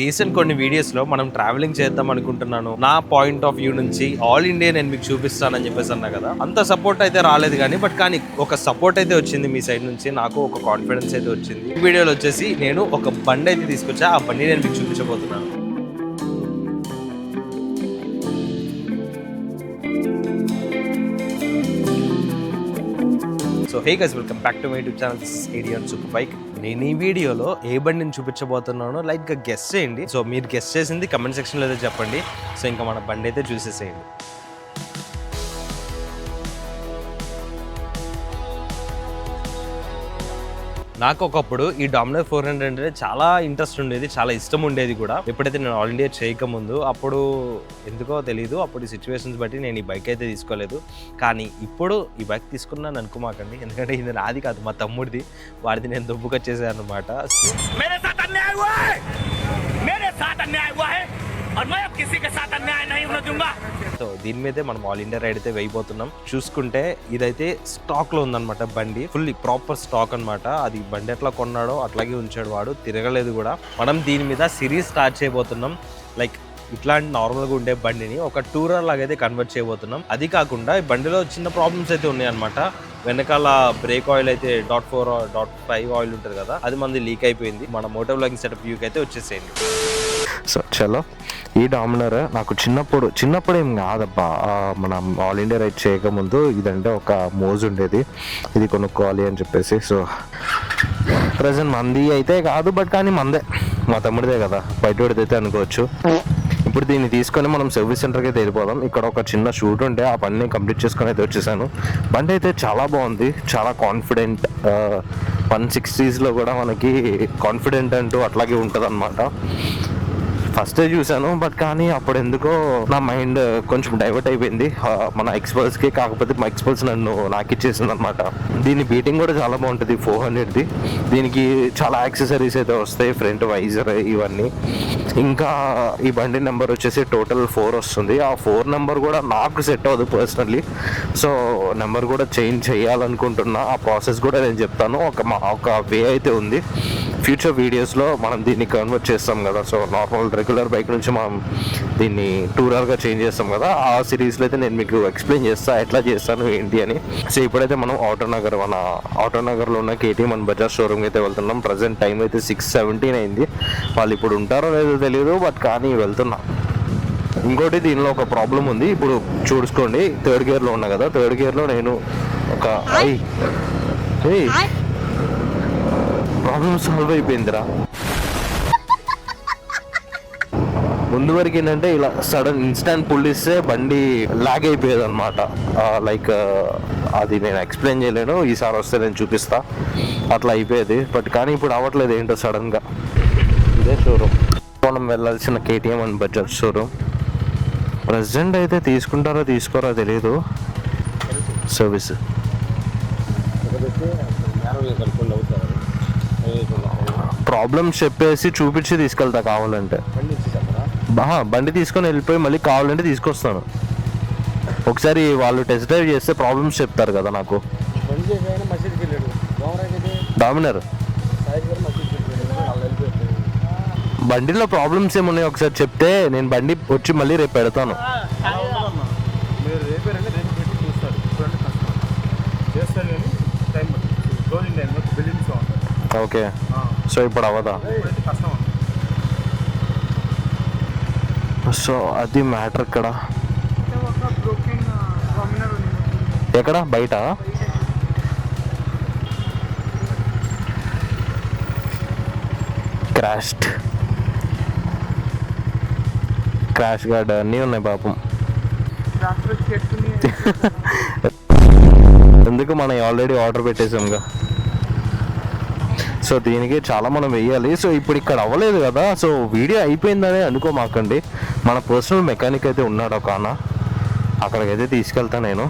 Recent కొన్ని వీడియోస్లో మనం ట్రావెలింగ్ చేద్దాం అనుకుంటున్నాను, నా పాయింట్ ఆఫ్ వ్యూ నుంచి ఆల్ ఇండియా నేను మీకు చూపిస్తానని చెప్పేసి అన్నా కదా. అంత సపోర్ట్ అయితే రాలేదు కానీ ఒక సపోర్ట్ అయితే వచ్చింది మీ సైడ్ నుంచి. నాకు ఒక కాన్ఫిడెన్స్ అయితే వచ్చింది. ఈ వీడియోలో వచ్చేసి నేను ఒక బండి అయితే తీసుకొచ్చా. ఆ బండి నేను మీకు చూపించబోతున్నాను. So hey guys, welcome back to my YouTube channel. This is ఏడియన్ సూపర్ బైక్. నేను ఈ వీడియోలో ఏ బండిని చూపించబోతున్నానో లైట్గా గెస్ చేయండి. సో మీరు గెస్ చేసింది కమెంట్ సెక్షన్లో అయితే చెప్పండి. సో ఇంకా మన బండి అయితే చూసేసేయండి. నాకు ఒకప్పుడు ఈ డామినర్ 400 అంటే చాలా ఇంట్రెస్ట్ ఉండేది, చాలా ఇష్టం ఉండేది కూడా. ఎప్పుడైతే నేను ఆల్ ఇండియా చేయకముందు, అప్పుడు ఎందుకో తెలియదు, అప్పుడు ఈ సిచ్యువేషన్స్ బట్టి నేను ఈ బైక్ అయితే తీసుకోలేదు. కానీ ఇప్పుడు ఈ బైక్ తీసుకున్నాను అనుకోమాకండి, ఎందుకంటే ఇది నాది కాదు, మా తమ్ముడిది. వాడిది నేను దుబ్బుకొచ్చేసాను అనమాట. సో దీని మీదే మనం ఆల్ ఇండియా రైడ్ అయితే వేయబోతున్నాం. చూసుకుంటే ఇదైతే స్టాక్ లో ఉందన్నమాట. బండి ఫుల్లీ ప్రాపర్ స్టాక్ అనమాట. అది బండి ఎట్లా కొన్నాడో అట్లాగే ఉంచాడు వాడు, తిరగలేదు కూడా. మనం దీని మీద సిరీస్ స్టార్ట్ చేయబోతున్నాం. లైక్ ఇట్లాంటి నార్మల్గా ఉండే బండిని ఒక టూరర్ లాగా అయితే కన్వర్ట్ చేయబోతున్నాం. అది కాకుండా ఈ బండిలో చిన్న ప్రాబ్లమ్స్ అయితే ఉన్నాయి అనమాట. వెనకాల బ్రేక్ ఆయిల్ అయితే .4.5 ఆయిల్ ఉంటుంది కదా, అది మనది లీక్ అయిపోయింది. మన మోటో వ్లాగింగ్ సెటప్ వ్యూకి అయితే వచ్చేసేయండి. సో చలో, ఈ డామినర్ నాకు చిన్నప్పుడు ఏం కాదబ్బా. మనం ఆల్ ఇండియా రైడ్ చేయకముందు ఇదంటే ఒక మోజు ఉండేది, ఇది కొనుక్కోవాలి అని చెప్పేసి. సో ప్రజెంట్ మంది అయితే కాదు, బట్ కానీ మందే, మా తమ్ముడిదే కదా, బయట అయితే అనుకోవచ్చు. ఇప్పుడు దీన్ని తీసుకొని మనం సర్వీస్ సెంటర్కి అయితే వెళ్ళిపోదాం. ఇక్కడ ఒక చిన్న షూట్ ఉంటే ఆ పని కంప్లీట్ చేసుకొని అయితే వచ్చేసాను. బండి అయితే చాలా బాగుంది, చాలా కాన్ఫిడెంట్. 160sలో కూడా మనకి కాన్ఫిడెంట్ అంటూ అట్లాగే ఉంటుంది అనమాట. ఫస్టే చూశాను, బట్ కానీ అప్పుడు ఎందుకో నా మైండ్ కొంచెం డైవర్ట్ అయిపోయింది మన ఎక్స్పల్స్కి. కాకపోతే మా ఎక్స్పల్స్ నాకు ఇచ్చేసింది అనమాట. దీని బీటింగ్ కూడా చాలా బాగుంటుంది, 400ది. దీనికి చాలా యాక్సెసరీస్ అయితే వస్తాయి, ఫ్రంట్ వైజర్ ఇవన్నీ. ఇంకా ఈ బండి నెంబర్ వచ్చేసి టోటల్ 4 వస్తుంది. ఆ 4 నెంబర్ కూడా నాకు సెట్ అవ్వదు పర్సనల్లీ. సో నెంబర్ కూడా చేంజ్ చేయాలనుకుంటున్నా. ఆ ప్రాసెస్ కూడా నేను చెప్తాను. ఒక వే అయితే ఉంది. ఫ్యూచర్ వీడియోస్లో మనం దీన్ని కన్వర్ట్ చేస్తాం కదా. సో నార్మల్ రెగ్యులర్ బైక్ నుంచి మనం దీన్ని టూరర్గా చేంజ్ చేస్తాం కదా, ఆ సిరీస్లో అయితే నేను మీకు ఎక్స్ప్లెయిన్ చేస్తాను ఎట్లా చేస్తాను ఏంటి అని. సో ఇప్పుడైతే మనం ఆటోనగర్లో ఉన్న KTM అండ్ బజాజ్ షోరూమ్కి అయితే వెళ్తున్నాం. ప్రజెంట్ టైం అయితే 6:17 అయింది. వాళ్ళు ఇప్పుడు ఉంటారో లేదో తెలియదు, బట్ కానీ వెళ్తున్నాం. ఇంకోటి దీనిలో ఒక ప్రాబ్లం ఉంది. ఇప్పుడు చూసుకోండి, 3rd గేర్లో ఉన్నా కదా, 3rd గేర్లో నేను ఒక ప్రాబ్లం సాల్వ్ అయిపోయిందిరా. ముందు వరకు ఏంటంటే ఇలా సడన్ ఇన్స్టాంట్ పుల్ ఇస్తే బండి లాగ్ అయిపోయేది అనమాట. లైక్ అది నేను ఎక్స్ప్లెయిన్ చేయలేను, ఈసారి వస్తే నేను చూపిస్తా. అట్లా అయిపోయేది, బట్ కానీ ఇప్పుడు అవ్వట్లేదు ఏంటో సడన్గా. ఇదే షోరూమ్, మనం వెళ్ళాల్సిన KTM and Bajaj showroom. Present అయితే తీసుకుంటారో తీసుకోరో తెలియదు. సర్వీస్ ప్రాబ్లమ్స్ చెప్పేసి చూపించి తీసుకెళ్తా కావాలంటే. బండి తీసుకొని వెళ్ళిపోయి మళ్ళీ కావాలంటే తీసుకొస్తాను. ఒకసారి వాళ్ళు టెస్ట్ డ్రైవ్ చేస్తే ప్రాబ్లమ్స్ చెప్తారు కదా నాకు. డామినర్ బండిలో ప్రాబ్లమ్స్ ఏమున్నాయి ఒకసారి చెప్తే నేను బండి వచ్చి మళ్ళీ రేపు పెడతాను. ఓకే, సో ఇప్పుడు అవదా. సో అది మ్యాటర్. ఎక్కడ బయట క్రాష్ గార్డ్ అన్నీ ఉన్నాయి పాపం. ఎందుకు మనం ఆల్రెడీ ఆర్డర్ పెట్టేసాంగా. సో దీనికి చాలా మనం వెయ్యాలి. సో ఇప్పుడు ఇక్కడ అవ్వలేదు కదా, సో వీడియో అయిపోయిందనే అనుకోమాకండి. మన పర్సనల్ మెకానిక్ అయితే ఉన్నాడు ఒక అన్న, అక్కడికైతే తీసుకెళ్తా నేను.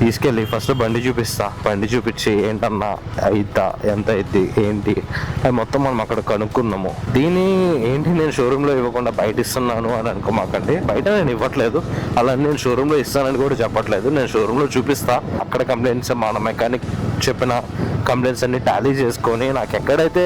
తీసుకెళ్ళి ఫస్ట్ బండి చూపిస్తా, బండి చూపించి ఏంటన్నా అయిద్దా, ఎంత అయింది ఏంటి అది మొత్తం మనం అక్కడ కనుక్కుందాము. దీని ఏంటి నేను షోరూంలో ఇవ్వకుండా బయట ఇస్తున్నాను అని అనుకోమాకండి. బయట నేను ఇవ్వట్లేదు, అలా నేను షోరూంలో ఇస్తానని కూడా చెప్పట్లేదు. నేను షోరూంలో చూపిస్తా, అక్కడ కంప్లైంట్స్ మన మెకానిక్ చెప్పిన కంప్లైంట్స్ అన్ని టాలీ చేసుకొని నాకు ఎక్కడైతే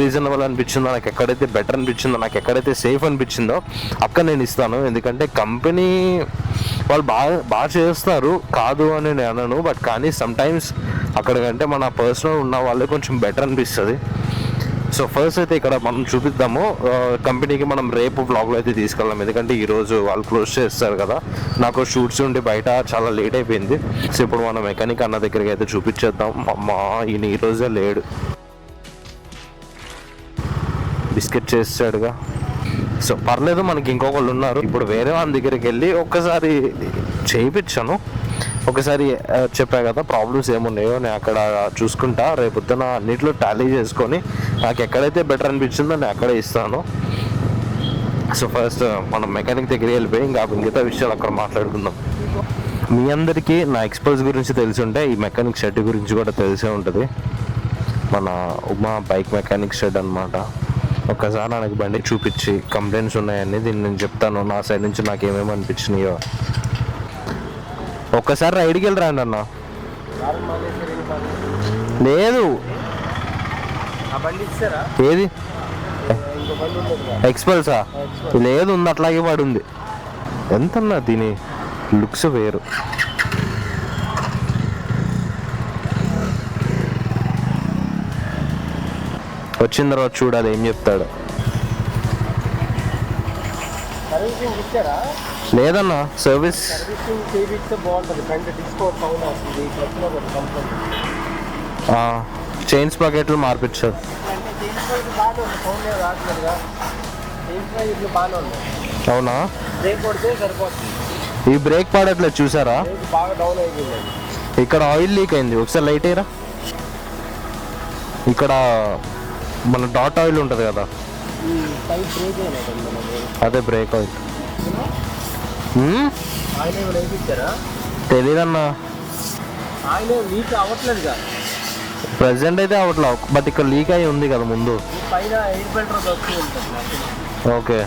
రీజనబుల్ అనిపించిందో, నాకు ఎక్కడైతే బెటర్ అనిపించిందో, నాకు ఎక్కడైతే సేఫ్ అనిపించిందో అక్కడ నేను ఇస్తాను. ఎందుకంటే కంపెనీ వాళ్ళు బాగా చేస్తారు, కాదు అని నేను అనను. బట్ కానీ సమ్టైమ్స్ అక్కడికంటే మన పర్సనల్ ఉన్న వాళ్ళే కొంచెం బెటర్ అనిపిస్తుంది. సో ఫస్ట్ అయితే ఇక్కడ మనం చూపిద్దాము. కంపెనీకి మనం రేపు వ్లాగ్లో అయితే తీసుకెళ్ళాం, ఎందుకంటే ఈరోజు వాళ్ళు క్లోజ్ చేస్తారు కదా. నాకు షూట్స్ ఉండి బయట చాలా లేట్ అయిపోయింది. సో ఇప్పుడు మనం మెకానిక్ అన్న దగ్గరికి అయితే చూపించేద్దాం. అమ్మా ఈయన ఈరోజే లేడు, బిస్కెట్ చేస్తాడుగా. సో పర్లేదు, మనకి ఇంకొకళ్ళు ఉన్నారు. ఇప్పుడు వేరే వాళ్ళ దగ్గరికి వెళ్ళి ఒక్కసారి చేయించాను. ఒకసారి చెప్పా కదా ప్రాబ్లమ్స్ ఏమున్నాయో నేను అక్కడ చూసుకుంటా. రేపొద్దున అన్నిట్లో టాలీ చేసుకొని నాకు ఎక్కడైతే బెటర్ అనిపించిందో నేను అక్కడే ఇస్తాను. సో ఫస్ట్ మనం మెకానిక్ దగ్గరికి వెళ్ళిపోయి ఇంకా మిగతా విషయాలు అక్కడ మాట్లాడుకుందాం. మీ అందరికీ నా ఎక్స్పల్స్ గురించి తెలిసి ఉంటే ఈ మెకానిక్ షెడ్ గురించి కూడా తెలిసే ఉంటుంది. మన ఉమా బైక్ మెకానిక్ షెడ్ అనమాట. ఒక్కసారి నాకు బండి చూపించి కంప్లైంట్స్ ఉన్నాయని దీన్ని నేను చెప్తాను, నా సైడ్ నుంచి నాకు ఏమేమి అనిపించినాయో. ఒక్కసారి రైడ్కి వెళ్ళి రండి అన్న. లేదు ఏది ఎక్స్పల్సా? లేదు, ఉంది అట్లాగే పడి ఉంది. ఎంతన్నా దీని లుక్స్ వేరు. వచ్చిన తర్వాత చూడాలి ఏం చెప్తాడు. లేదన్నా సర్వీస్ చైన్స్ ప్యాకెట్లు మార్పించారు. అవునా? ఈ బ్రేక్ పాడట్లేదు చూసారా? ఇక్కడ ఆయిల్ లీక్ అయింది, ఒకసారి లైట్ అయ్యారా. ఇక్కడ మన డాట్ ఆయిల్ ఉంటుంది కదా, అదే బ్రేక్ ఆయిల్. తెలీదన్నా, ప్రెసెంట్ అయితే అవట్లా, బట్ ఇక్కడ లీక్ అయి ఉంది కదా ముందు. ఓకే,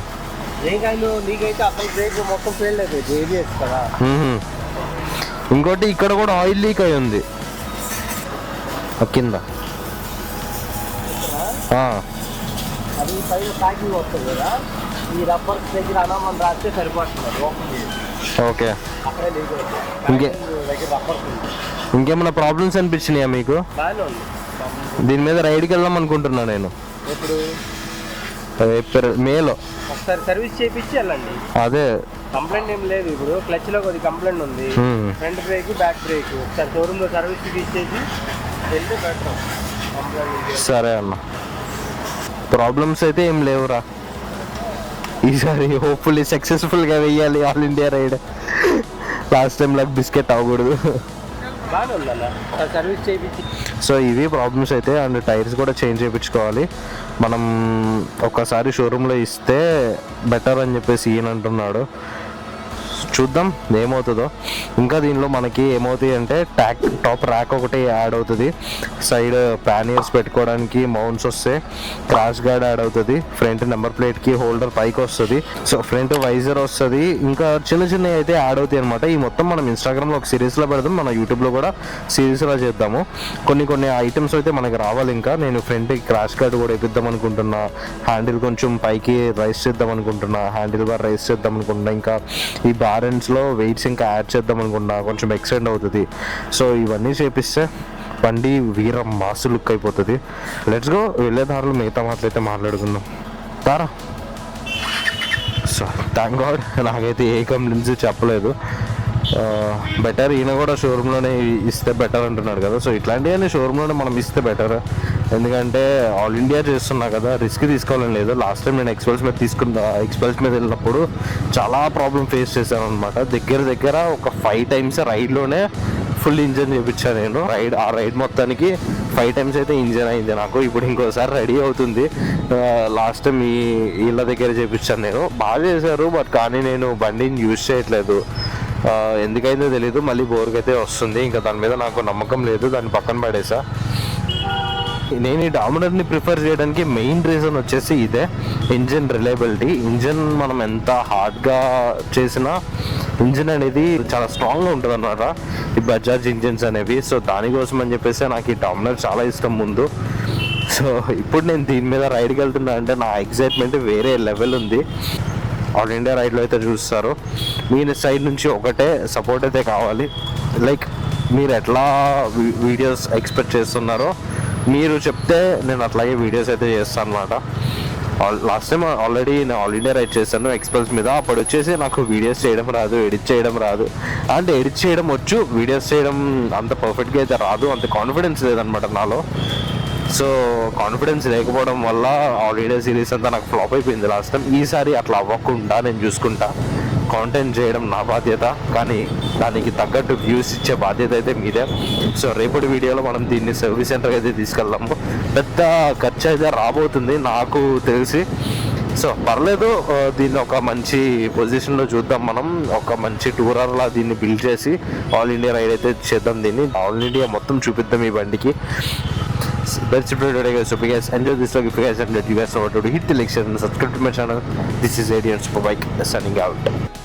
ఇంకోటి ఇక్కడ కూడా ఆయిల్ లీక్ అయి ఉంది కింద. అది పైన ప్యాకింగ్ వస్తుంది కదా, ఈ రబ్బర్ దగ్గర అనామని రాస్తే సరిపోతుంది. ఓకే, ఇంకేమైనా ప్రాబ్లమ్స్ అనిపించినాయా మీకు? దీని మీద రైడ్కి వెళ్దాం అనుకుంటున్నా నేను. ఇప్పుడు మేలో ఒకసారి సర్వీస్ చేయించి వెళ్ళండి. అదే కంప్లైంట్ ఏం లేదు. ఇప్పుడు క్లచ్ లో కొద్ది కంప్లైంట్ ఉంది, ఫ్రంట్ బ్రేక్ బ్యాక్ బ్రేక్. ఒకసారి షోరూమ్ లో సర్వీస్ ఇచ్చేసి వెళ్తే బెటర్. సరే అన్న, ప్రాబ్లమ్స్ అయితే ఏం లేవురా. ఈసారి హోప్ఫుల్లీ సక్సెస్ఫుల్గా వెయ్యాలి all India ride. Last time లాగా బిస్కెట్ అవ్వకూడదు. సర్వీస్ చేయించి. సో ఇవి ప్రాబ్లమ్స్ అయితే, అండ్ టైర్స్ కూడా చేంజ్ చేయించుకోవాలి. మనం ఒకసారి షోరూంలో ఇస్తే బెటర్ అని చెప్పేసి ఈయన అంటున్నాడు. చూద్దాం ఏమవుతుందో. ఇంకా దీనిలో మనకి ఏమవుతాయి అంటే టాప్ ర్యాక్ ఒకటి యాడ్ అవుతుంది, సైడ్ ప్యానియర్స్ పెట్టుకోవడానికి మౌంట్స్ వస్తే, క్రాష్ గార్డ్ యాడ్ అవుతుంది, ఫ్రంట్ నెంబర్ ప్లేట్కి హోల్డర్ పైకి వస్తుంది, సో ఫ్రంట్ వైజర్ వస్తుంది, ఇంకా చిన్న చిన్నవి అయితే యాడ్ అవుతాయి అనమాట. ఈ మొత్తం మనం ఇన్స్టాగ్రామ్లో ఒక సిరీస్లో పెడదాం, మన యూట్యూబ్లో కూడా సిరీస్లో చేద్దాము. కొన్ని ఐటమ్స్ అయితే మనకి రావాలి. ఇంకా నేను ఫ్రంట్ క్రాష్ గార్డ్ కూడా వేపిద్దాం అనుకుంటున్నా, హ్యాండిల్ కొంచెం పైకి రైస్ చేద్దాం అనుకుంటున్నా, హ్యాండిల్ బార్ రైస్ చేద్దాం అనుకుంటున్నా, ఇంకా ఈ బారెంట్స్లో వెయిట్స్ ఇంకా యాడ్ చేద్దాం అనుకుంటున్నా, కొంచెం ఎక్స్టెండ్ అవుతుంది. సో ఇవన్నీ చేపిస్తే బండి వీర మాసు లుక్ అయిపోతుంది. లెట్స్ గో, వెళ్ళే దారిలో మిగతా మాటలైతే మాట్లాడుకుందాం తారా. సో థ్యాంక్ గాడ్ నాకైతే ఏ కంప్లైంట్స్ చెప్పలేదు. బెటర్, ఈయన కూడా షోరూంలోనే ఇస్తే బెటర్ అంటున్నాడు కదా. సో ఇట్లాంటివన్నీ షోరూంలోనే మనం ఇస్తే బెటర్, ఎందుకంటే ఆల్ ఇండియా చేస్తున్నా కదా, రిస్క్ తీసుకోవాలని లేదు. లాస్ట్ టైం నేను ఎక్స్పల్స్ మీద వెళ్ళినప్పుడు చాలా ప్రాబ్లం ఫేస్ చేశాను అనమాట. దగ్గర ఒక 5 times రైడ్లోనే ఫుల్ ఇంజన్ చేయించాను నేను. ఆ రైడ్ మొత్తానికి 5 times అయితే ఇంజన్ అయింది నాకు. ఇప్పుడు ఇంకోసారి రెడీ అవుతుంది. లాస్ట్ టైం వీళ్ళ దగ్గర చేయించాను నేను, బాగా చేశారు. బట్ కానీ నేను బండిని యూజ్ చేయట్లేదు. ఎందుకైందో తెలీదు, మళ్ళీ బోర్కి అయితే వస్తుంది. ఇంకా దాని మీద నాకు నమ్మకం లేదు, దాన్ని పక్కన పడేసా. నేను ఈ డామినర్ని ప్రిఫర్ చేయడానికి మెయిన్ రీజన్ వచ్చేసి ఇదే, ఇంజిన్ రిలయబిలిటీ. ఇంజిన్ మనం ఎంత హార్డ్గా చేసినా ఇంజిన్ అనేది చాలా స్ట్రాంగ్గా ఉంటుంది అన్నమాట, ఈ బజాజ్ ఇంజిన్స్ అనేవి. సో దానికోసం అని చెప్పేసి నాకు ఈ డామినర్ చాలా ఇష్టం ముందు. సో ఇప్పుడు నేను దీని మీద రైడ్కి వెళ్తున్నా అంటే నా ఎక్సైట్మెంట్ వేరే లెవెల్ ఉంది. ఆల్ ఇండియా రైడ్లో అయితే చూస్తారు, మీ సైడ్ నుంచి ఒకటే సపోర్ట్ అయితే కావాలి. లైక్ మీరు ఎట్లా వీడియోస్ ఎక్స్పెక్ట్ చేస్తున్నారో మీరు చెప్తే నేను అట్లాగే వీడియోస్ అయితే చేస్తాను అనమాట. లాస్ట్ టైం ఆల్రెడీ నేను ఆల్ ఇండియా రైడ్ చేశాను ఎక్స్ప్రెస్ మీద. అప్పుడు వచ్చేసి నాకు వీడియోస్ చేయడం రాదు, ఎడిట్ చేయడం రాదు. అంటే ఎడిట్ చేయడం వచ్చు, వీడియోస్ చేయడం అంత పర్ఫెక్ట్గా అయితే రాదు, అంత కాన్ఫిడెన్స్ లేదనమాట నాలో. సో కాన్ఫిడెన్స్ లేకపోవడం వల్ల ఆల్ ఇండియా సిరీస్ అంతా నాకు ఫ్లాప్ అయిపోయింది లాస్ట్ టైం. ఈసారి అట్లా అవ్వకుండా నేను చూసుకుంటా. కాంటెంట్ చేయడం నా బాధ్యత, కానీ దానికి తగ్గట్టు వ్యూస్ ఇచ్చే బాధ్యత అయితే మీదే. సో రేపటి వీడియోలో మనం దీన్ని సర్వీస్ సెంటర్కి అయితే తీసుకెళ్దాము. పెద్ద ఖర్చు అయితే రాబోతుంది నాకు తెలిసి. సో పర్లేదు, దీన్ని ఒక మంచి పొజిషన్లో చూద్దాం మనం. ఒక మంచి టూరర్లా దీన్ని బిల్డ్ చేసి ఆల్ ఇండియా రైడ్ అయితే చేద్దాం. దీన్ని ఆల్ ఇండియా మొత్తం చూపిద్దాం ఈ బండికి. That's it for today guys. So if you guys enjoyed this vlog, if you guys enjoyed, you guys know what to do. Hit the like, share and subscribe to my channel. This is Adrian Superbike signing out.